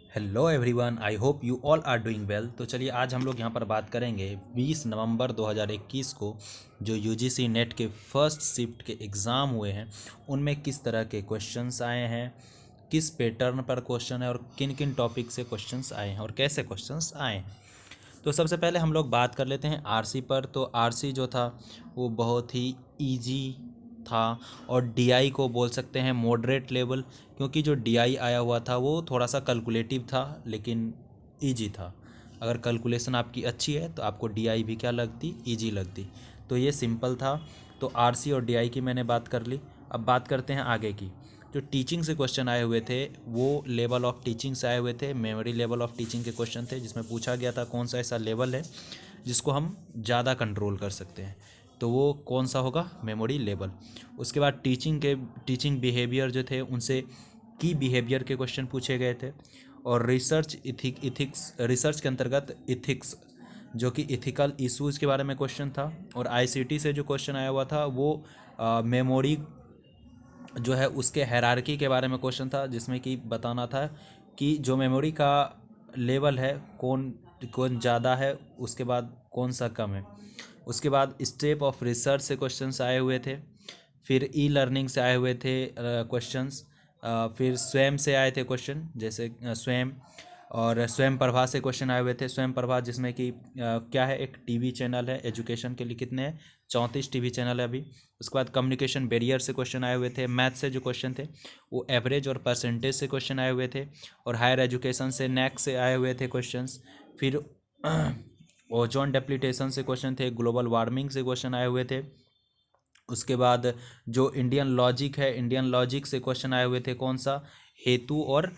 Hello everyone, I hope you all are doing well. तो चलिए आज हम लोग यहाँ पर बात करेंगे 20 नवंबर 2021 को जो यूजीसी नेट के फर्स्ट शिफ्ट के एग्ज़ाम हुए हैं उनमें किस तरह के क्वेश्चंस आए हैं, किस पैटर्न पर क्वेश्चन है और किन किन टॉपिक से क्वेश्चंस आए हैं और कैसे क्वेश्चंस आए हैं। तो सबसे पहले हम लोग बात कर लेते हैं आरसी पर। तो आरसी जो था वो बहुत ही ईजी था और डीआई को बोल सकते हैं मॉडरेट लेवल, क्योंकि जो डीआई आया हुआ था वो थोड़ा सा कैलकुलेटिव था लेकिन इजी था। अगर कैलकुलेशन आपकी अच्छी है तो आपको डीआई भी क्या लगती, इजी लगती। तो ये सिंपल था। तो आरसी और डीआई की मैंने बात कर ली। अब बात करते हैं आगे की। जो टीचिंग से क्वेश्चन आए हुए थे वो लेवल ऑफ टीचिंग से आए हुए थे। मेमोरी लेवल ऑफ टीचिंग के क्वेश्चन थे जिसमें पूछा गया था कौन सा ऐसा लेवल है जिसको हम ज़्यादा कंट्रोल कर सकते हैं, तो वो कौन सा होगा, मेमोरी लेवल। उसके बाद टीचिंग बिहेवियर जो थे उनसे की बिहेवियर के क्वेश्चन पूछे गए थे। और इथिक्स रिसर्च के अंतर्गत इथिक्स जो कि इथिकल इश्यूज़ के बारे में क्वेश्चन था। और आईसीटी से जो क्वेश्चन आया हुआ था वो मेमोरी जो है उसके हायरार्की के बारे में क्वेश्चन था, जिसमें कि बताना था कि जो मेमोरी का लेवल है कौन कौन ज़्यादा है, उसके बाद कौन सा कम है। उसके बाद स्टेप ऑफ रिसर्च से क्वेश्चंस आए हुए थे। फिर ई लर्निंग से आए हुए थे क्वेश्चंस। फिर स्वयं से आए थे क्वेश्चन, जैसे स्वयं और स्वयं प्रभा से क्वेश्चन आए हुए थे। स्वयं प्रभा जिसमें कि क्या है, एक टीवी चैनल है एजुकेशन के लिए। कितने हैं, 34 टीवी चैनल है अभी। उसके बाद कम्युनिकेशन बैरियर से क्वेश्चन आए हुए थे। मैथ से जो क्वेश्चन थे वो एवरेज और परसेंटेज से क्वेश्चन आए हुए थे। और हायर एजुकेशन से नैक से आए हुए थे क्वेश्चंस। फिर ओजोन डेप्लीटेशन से क्वेश्चन थे। ग्लोबल वार्मिंग से क्वेश्चन आए हुए थे। उसके बाद जो इंडियन लॉजिक है, इंडियन लॉजिक से क्वेश्चन आए हुए थे कौन सा, हेतु और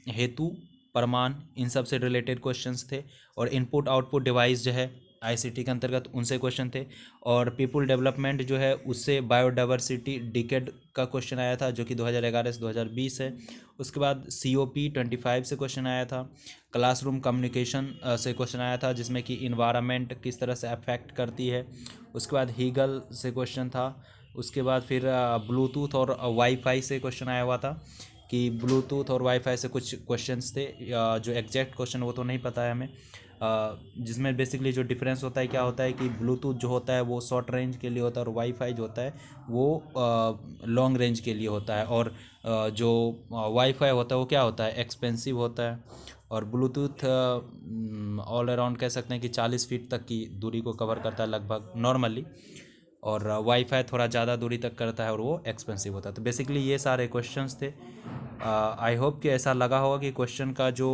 हेतु प्रमाण, इन सब से रिलेटेड क्वेश्चंस थे। और इनपुट आउटपुट डिवाइस जो है आईसीटी के अंतर्गत उनसे क्वेश्चन थे। और पीपल डेवलपमेंट जो है उससे बायोडाइवर्सिटी डिकेड का क्वेश्चन आया था जो कि 2011 से 2020 है। उसके बाद COP 25 से क्वेश्चन आया था। क्लासरूम कम्युनिकेशन से क्वेश्चन आया था जिसमें कि इन्वायरमेंट किस तरह से अफेक्ट करती है। उसके बाद हीगल से क्वेश्चन था। उसके बाद फिर ब्लूटूथ और वाईफाई से क्वेश्चन आया हुआ था कि ब्लूटूथ और वाईफाई से कुछ क्वेश्चंस थे। जो एग्जैक्ट क्वेश्चन वो तो नहीं पता है हमें। जिसमें बेसिकली जो डिफरेंस होता है क्या होता है कि ब्लूटूथ जो होता है वो शॉर्ट रेंज के लिए होता है और वाईफाई जो होता है वो लॉन्ग रेंज के लिए होता है। और जो वाईफाई होता है वो क्या होता है, एक्सपेंसिव होता है। और ब्लूटूथ ऑल अराउंड कह सकते हैं कि 40 फीट तक की दूरी को कवर करता है लगभग नॉर्मली। और वाईफाई थोड़ा ज़्यादा दूरी तक करता है और वो एक्सपेंसिव होता है। तो बेसिकली ये सारे क्वेश्चंस थे। आई होप कि ऐसा लगा होगा कि क्वेश्चन का जो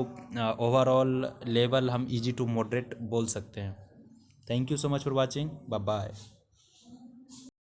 ओवरऑल लेवल हम इजी टू मॉडरेट बोल सकते हैं। Thank you so much for watching, bye bye.